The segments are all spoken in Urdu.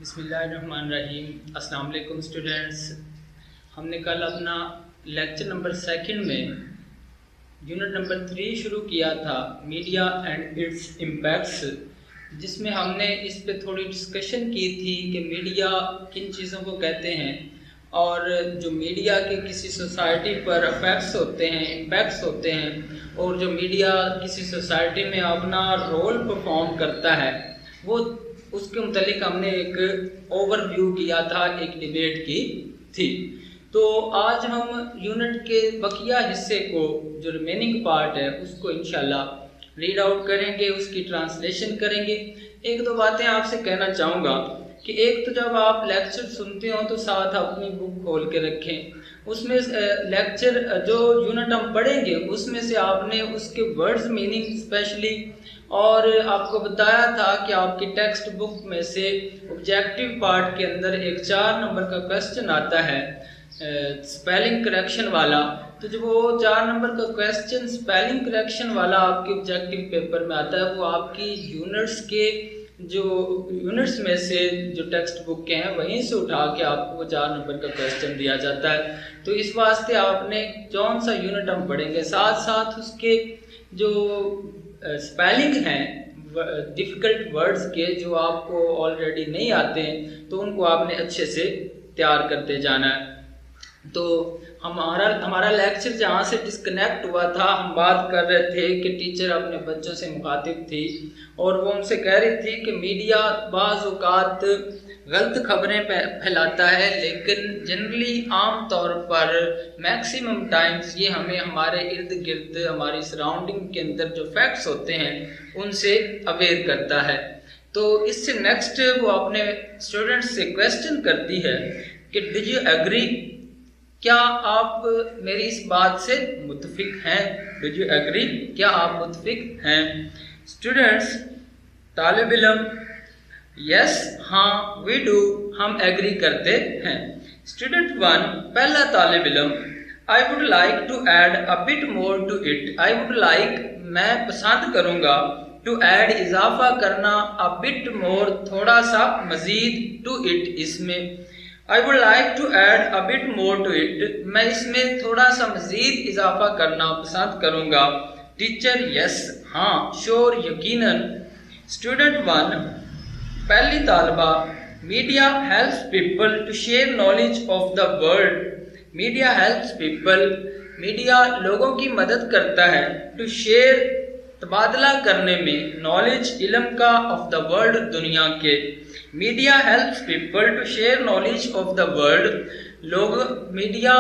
بسم اللہ الرحمن الرحیم۔ السلام علیکم اسٹوڈنٹس، ہم نے کل اپنا لیکچر نمبر 2 میں یونٹ نمبر 3 شروع کیا تھا، میڈیا اینڈ اٹس امپیکٹس، جس میں ہم نے اس پہ تھوڑی ڈسکشن کی تھی کہ میڈیا کن چیزوں کو کہتے ہیں اور جو میڈیا کے کسی سوسائٹی پر افیکٹس ہوتے ہیں، امپیکٹس ہوتے ہیں، اور جو میڈیا کسی سوسائٹی میں اپنا رول پرفارم کرتا ہے، وہ اس کے متعلق ہم نے ایک اوور ویو کیا تھا، ایک ڈیبیٹ کی تھی۔ تو آج ہم یونٹ کے بقیہ حصے کو، جو ریمیننگ پارٹ ہے، اس کو انشاءاللہ ریڈ آؤٹ کریں گے، اس کی ٹرانسلیشن کریں گے۔ ایک دو باتیں آپ سے کہنا چاہوں گا کہ ایک تو جب آپ لیکچر سنتے ہوں تو ساتھ اپنی بک کھول کے رکھیں، اس میں لیکچر جو یونٹ ہم پڑھیں گے اس میں سے آپ نے اس کے ورڈز میننگ اسپیشلی، اور آپ کو بتایا تھا کہ آپ کی ٹیکسٹ بک میں سے آبجیکٹیو پارٹ کے اندر ایک 4 نمبر کا کویسچن آتا ہے اسپیلنگ کریکشن والا۔ تو جب وہ 4 نمبر کا کویسچن اسپیلنگ کریکشن والا آپ کے آبجیکٹیو پیپر میں آتا ہے، وہ آپ کی یونٹس میں سے جو ٹیکسٹ بک کے ہیں وہیں سے اٹھا کے آپ کو وہ 4 نمبر کا کویسچن دیا جاتا ہے۔ تو اس واسطے آپ نے کون سا یونٹ ہم پڑھیں گے، ساتھ ساتھ اس کے جو اسپیلنگ ہیں ڈیفیکلٹ ورڈز کے، جو آپ کو آلریڈی نہیں آتے ہیں، تو ان کو آپ نے اچھے سے تیار کرتے جانا ہے۔ تو ہمارا لیکچر جہاں سے ڈسکنیکٹ ہوا تھا، ہم بات کر رہے تھے کہ ٹیچر اپنے بچوں سے مخاطب تھی اور وہ ان سے کہہ رہی تھی کہ میڈیا بعض اوقات غلط خبریں پھیلاتا ہے، لیکن جنرلی عام طور پر میکسیمم ٹائمز یہ ہمیں ہمارے ارد گرد، ہماری سراؤنڈنگ کے اندر جو فیکٹس ہوتے ہیں ان سے اویئر کرتا ہے۔ تو اس سے نیکسٹ وہ اپنے اسٹوڈنٹس سے کویسچن کرتی ہے کہ ڈو یو ایگری، کیا آپ میری اس بات سے متفق ہیں؟ ڈو یو ایگری، کیا آپ متفق ہیں؟ اسٹوڈنٹس، طالب علم، یس، ہاں، وی ڈو، ہم ایگری کرتے ہیں۔ اسٹوڈنٹ 1، پہلا طالب علم، I would like to add a bit more to it. I would like، میں پسند کروں گا، to add، اضافہ کرنا، a bit more، تھوڑا سا مزید، to it، اس میں۔ I would like to add a bit more to it، میں اس میں تھوڑا سا مزید اضافہ کرنا پسند کروں گا۔ ٹیچر، یس، ہاں، شور، یقیناً۔ اسٹوڈنٹ 1، پہلی طالبہ، media helps people to share knowledge of the world. Media helps people, media لوگوں کی مدد کرتا ہے، ٹو شیئر، تبادلہ کرنے میں، نالج، علم کا، آف دا ورلڈ، دنیا کے۔ Media helps people to share knowledge of the world, media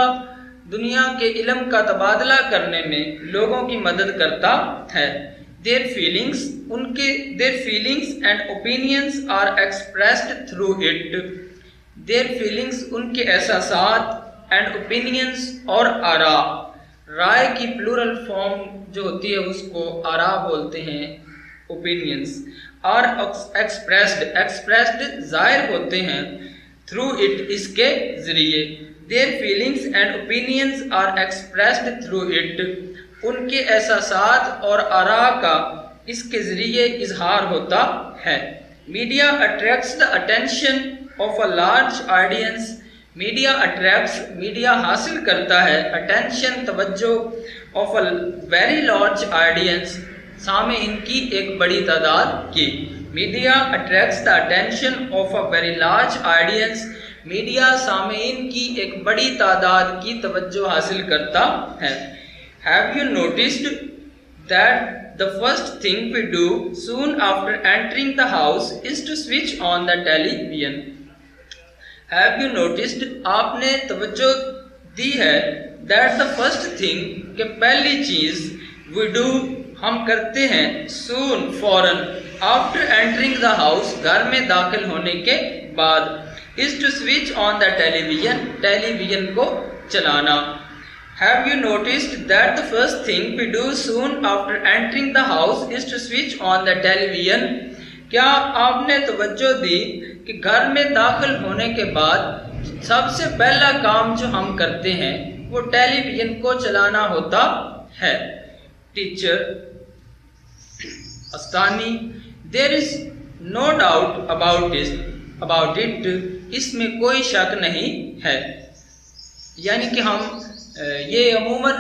دنیا کے علم کا تبادلہ کرنے میں لوگوں کی مدد کرتا ہے۔ Their feelings and opinions are expressed through it۔ Their feelings، ان کے احساسات، and opinions، اور آراء، رائے کی پلورل فارم جو ہوتی ہے اس کو آراء بولتے ہیں، opinions، are expressed، ظاہر ہوتے ہیں، through it، اس کے ذریعے۔ Their feelings and opinions are expressed through it، ان کے احساسات اور آراء کا اس کے ذریعے اظہار ہوتا ہے۔ Media attracts the attention of a large audience۔ Media attracts، media حاصل کرتا ہے، attention، توجہ، of a very large audience، سامعین کی ایک بڑی تعداد کی۔ Media attracts the attention of a very large audience، media سامعین کی ایک بڑی تعداد کی توجہ حاصل کرتا ہے۔ Have you noticed that the first thing we do soon after entering the house is to switch on the television؟ Have you noticed، آپ نے توجہ دی ہے، that the first thing، کہ پہلی چیز، we do، ہم کرتے ہیں، soon، فوراً، after entering the house، گھر میں داخل ہونے کے بعد، is to switch on the television، television کو چلانا۔ Have you noticed that the first thing we do soon after entering the house is to switch on the television؟ کیا آپ نے توجہ دی کہ گھر میں داخل ہونے کے بعد سب سے پہلا کام جو ہم کرتے ہیں وہ ٹیلی ویژن کو چلانا ہوتا ہے۔ ٹیچر، استانی، there is no doubt about it، about it, اس میں کوئی شک نہیں ہے. یعنی کہ ہم یہ عموماً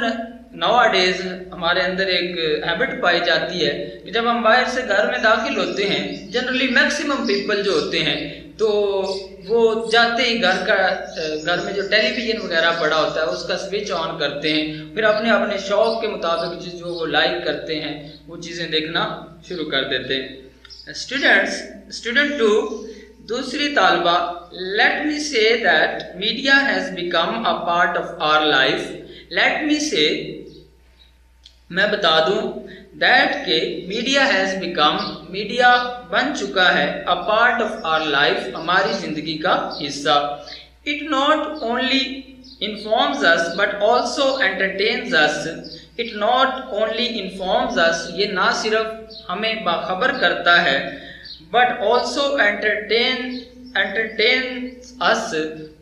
نوا ڈیز ہمارے اندر ایک ہیبٹ پائی جاتی ہے کہ جب ہم باہر سے گھر میں داخل ہوتے ہیں، جنرلی میکسیمم پیپل جو ہوتے ہیں تو وہ جاتے ہی گھر میں جو ٹیلی ویژن وغیرہ پڑا ہوتا ہے اس کا سوئچ آن کرتے ہیں، پھر اپنے اپنے شوق کے مطابق جو وہ لائک کرتے ہیں وہ چیزیں دیکھنا شروع کر دیتے ہیں. اسٹوڈنٹ 2، دوسری طالبہ، let me say that media has become a part of our life. Let me say, میں بتا دوں، دیٹ کہ میڈیا ہیز بیکم، میڈیا بن چکا ہے، a part of our life, ہماری زندگی کا حصہ. It not only informs us but also entertains us. It not only informs us, یہ نہ صرف ہمیں باخبر کرتا ہے، بٹ آلسو انٹرٹینز اس،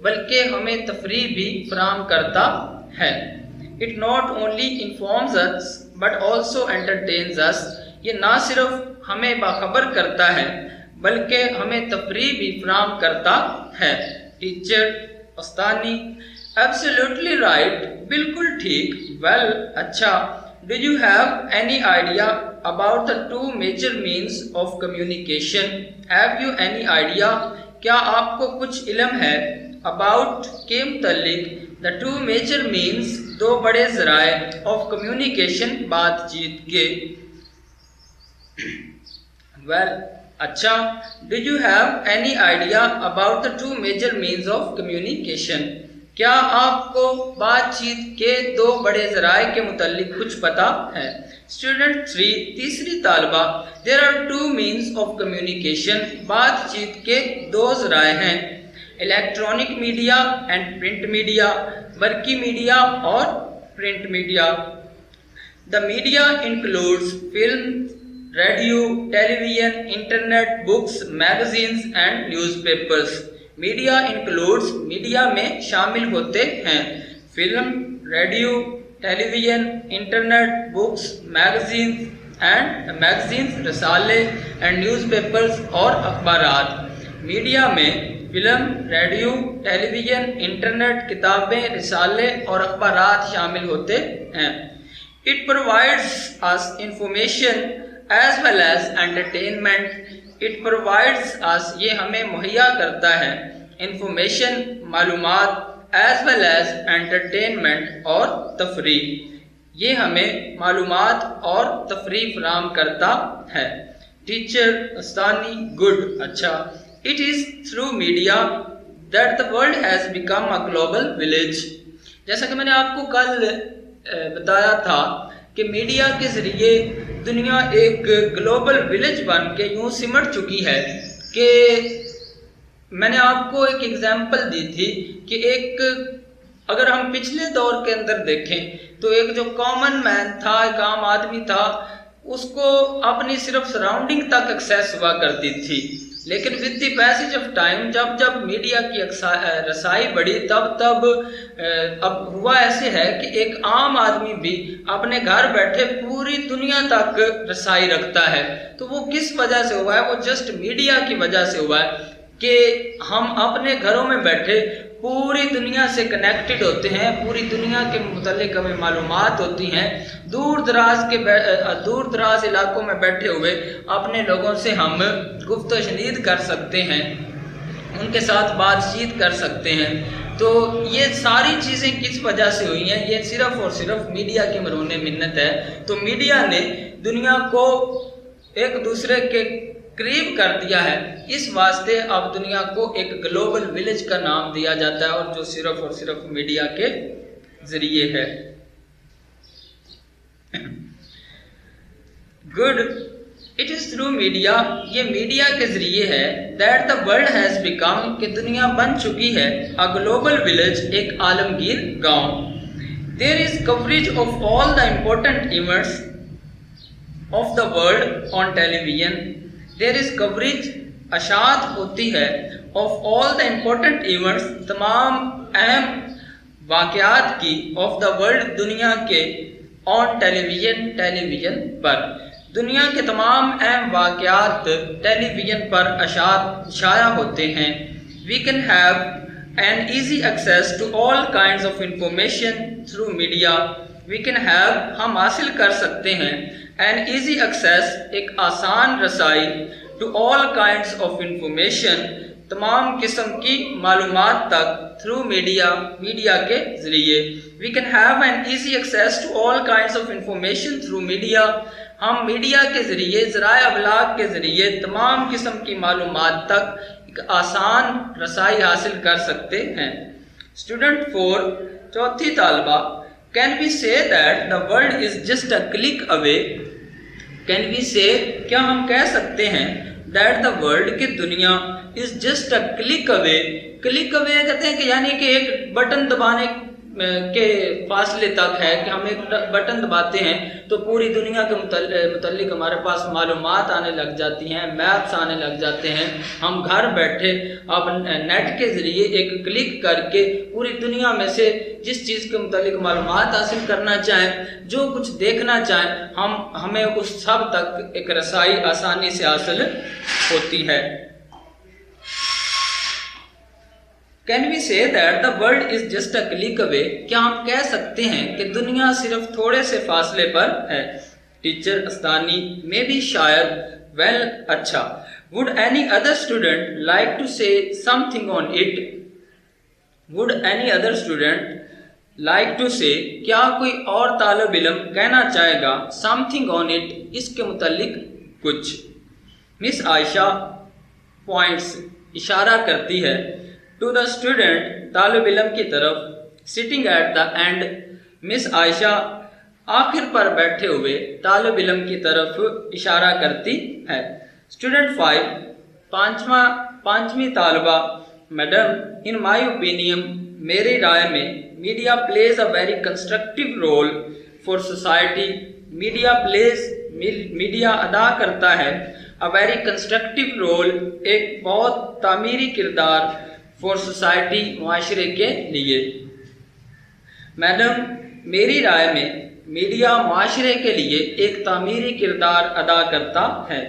بلکہ ہمیں تفریح بھی فراہم کرتا ہے. It not only informs us but also entertains us، یہ نہ صرف ہمیں باخبر کرتا ہے بلکہ ہمیں تفریح بھی فراہم کرتا ہے. ٹیچر استانی، absolutely right، بالکل ٹھیک. well، اچھا. do you have any idea about the two major means of communication؟ have you any idea، کیا آپ کو کچھ علم ہے، about کے متعلق، the two major means، دو بڑے ذرائع، of communication، بات چیت کے. well، اچھا. do you have any idea about the two major means of communication، کیا آپ کو بات چیت کے دو بڑے ذرائع کے متعلق کچھ پتہ ہے. اسٹوڈنٹ 3، تیسری طالبہ، there are two means of communication، بات چیت کے دو ذرائع ہیں، electronic media and print media, برقی میڈیا اور print media. The media includes film, radio, television, internet, books, magazines and newspapers. Media includes, media میں شامل ہوتے ہیں film, radio, television, internet, books, magazines, رسالے اینڈ نیوز پیپرز اور اخبارات. میڈیا میں film, radio, television, internet, کتابیں، رسالے اور اخبارات شامل ہوتے ہیں. It provides us information as well as entertainment. It provides us، یہ ہمیں مہیا کرتا ہے، انفارمیشن، معلومات، as well as entertainment، اور تفریح، یہ ہمیں معلومات اور تفریح فراہم کرتا ہے. ٹیچر استانی، گڈ، اچھا. It is through media that the world has become a global village. جیسا کہ میں نے آپ کو کل بتایا تھا کہ میڈیا کے ذریعے دنیا ایک گلوبل ولیج بن کے یوں سمٹ چکی ہے کہ میں نے آپ کو ایک ایگزامپل دی تھی کہ اگر ہم پچھلے دور کے اندر دیکھیں تو ایک جو کامن مین تھا، ایک عام آدمی تھا، اس کو اپنی صرف سراؤنڈنگ تک ایکسیس ہوا کرتی تھی. لیکن with the passage of time, جب میڈیا کی رسائی بڑھی، تب اب ہوا ایسے ہے کہ ایک عام آدمی بھی اپنے گھر بیٹھے پوری دنیا تک رسائی رکھتا ہے. تو وہ کس وجہ سے ہوا ہے؟ وہ جسٹ میڈیا کی وجہ سے ہوا ہے کہ ہم اپنے گھروں میں بیٹھے پوری دنیا سے کنیکٹڈ ہوتے ہیں، پوری دنیا کے متعلق ہمیں معلومات ہوتی ہیں. دور دراز علاقوں میں بیٹھے ہوئے اپنے لوگوں سے ہم گفت و شنید کر سکتے ہیں، ان کے ساتھ بات چیت کر سکتے ہیں. تو یہ ساری چیزیں کس وجہ سے ہوئی ہیں؟ یہ صرف اور صرف میڈیا کی مرہون منت ہے. تو میڈیا نے دنیا کو ایک دوسرے کے قریب کر دیا ہے، اس واسطے اب دنیا کو ایک گلوبل ولیج کا نام دیا جاتا ہے، اور جو صرف اور صرف میڈیا کے ذریعے ہے. Good. It is through media, یہ میڈیا کے ذریعے ہے، that the world has become, کہ دنیا بن چکی ہے، اے گلوبل ولیج، ایک عالمگیر گاؤں. There is coverage of all the important events of the world on television. There is coverage, اشاعت ہوتی ہے، of all the important events, تمام اہم واقعات کی، آف دا ورلڈ، دنیا کے، آن ٹیلی ویژن، ٹیلی ویژن پر. دنیا کے تمام اہم واقعات ٹیلی ویژن پر شائع ہوتے ہیں. We can have an easy access to all kinds of information through media. We can have ہم حاصل کر سکتے ہیں an easy access ایک آسان رسائی to all kinds of information تمام قسم کی معلومات تک through میڈیا کے ذریعے. We can have an easy access to all kinds of information through media. ہم میڈیا کے ذریعے ذرائع ابلاغ کے ذریعے تمام قسم کی معلومات تک ایک آسان رسائی حاصل کر سکتے ہیں. اسٹوڈنٹ 4 چوتھی طالبہ Can we say that the world is just a click away? Can we say کیا ہم کہہ سکتے ہیں that the world کہ دنیا is just a click away. click away کہتے ہیں کہ یعنی کہ ایک بٹن دبانے کے فاصلے تک ہے کہ ہم ایک بٹن دباتے ہیں تو پوری دنیا کے متعلق ہمارے پاس معلومات آنے لگ جاتی ہیں, میپس آنے لگ جاتے ہیں. ہم گھر بیٹھے اب نیٹ کے ذریعے ایک کلک کر کے پوری دنیا میں سے جس چیز کے متعلق معلومات حاصل کرنا چاہیں, جو کچھ دیکھنا چاہیں, ہمیں اس سب تک ایک رسائی آسانی سے حاصل ہوتی ہے. Can we say that the world is just a click away? کیا ہم کہہ سکتے ہیں کہ دنیا صرف تھوڑے سے فاصلے پر ہے. ٹیچر استانی میں بھی شاید well اچھا. Would any other student like to say something on it? Would any other student like to say کیا کوئی اور طالب علم کہنا چاہے گا something on it اس کے متعلق کچھ. مس عائشہ points اشارہ کرتی ہے to the student طالب علم کی طرف sitting at the end. مس عائشہ آخر پر بیٹھے ہوئے طالب علم کی طرف اشارہ کرتی ہے. اسٹوڈنٹ 5 پانچویں طالبہ میڈم in my opinion میری رائے میں media plays a very constructive role for society. Media ادا کرتا ہے a very constructive role ایک بہت تعمیری کردار for society معاشرے کے لیے. میڈم میری رائے میں میڈیا معاشرے کے لیے ایک تعمیری کردار ادا کرتا ہے.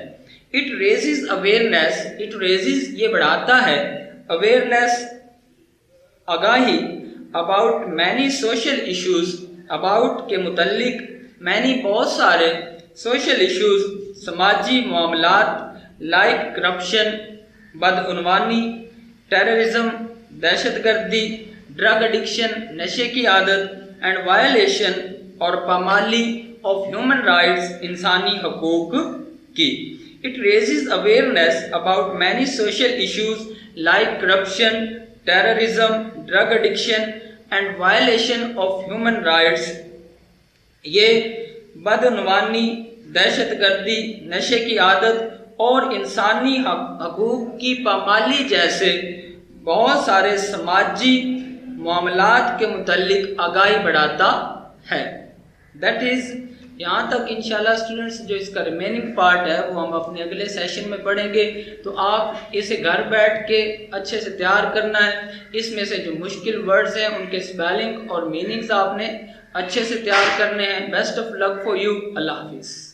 It raises awareness. It raises یہ بڑھاتا ہے awareness آگاہی about many social issues about کے متعلق many بہت سارے social issues سماجی معاملات like corruption بدعنوانی ٹیررزم دہشت گردی ڈرگ ایڈکشن نشے کی عادت اینڈ وائلیشن اور پامالی آف ہیومن رائٹس انسانی حقوق کی. It raises awareness about many social issues like corruption terrorism drug addiction and violation of human rights. یہ بدعنوانی دہشت گردی نشے کی عادت اور انسانی حقوق کی پامالی جیسے بہت سارے سماجی معاملات کے متعلق آگاہی بڑھاتا ہے. دیٹ از یہاں تک انشاءاللہ اسٹوڈنٹس جو اس کا ریمیننگ پارٹ ہے وہ ہم اپنے اگلے سیشن میں پڑھیں گے. تو آپ اسے گھر بیٹھ کے اچھے سے تیار کرنا ہے. اس میں سے جو مشکل ورڈز ہیں ان کے اسپیلنگ اور میننگز آپ نے اچھے سے تیار کرنے ہیں. Best of luck for you. اللہ حافظ.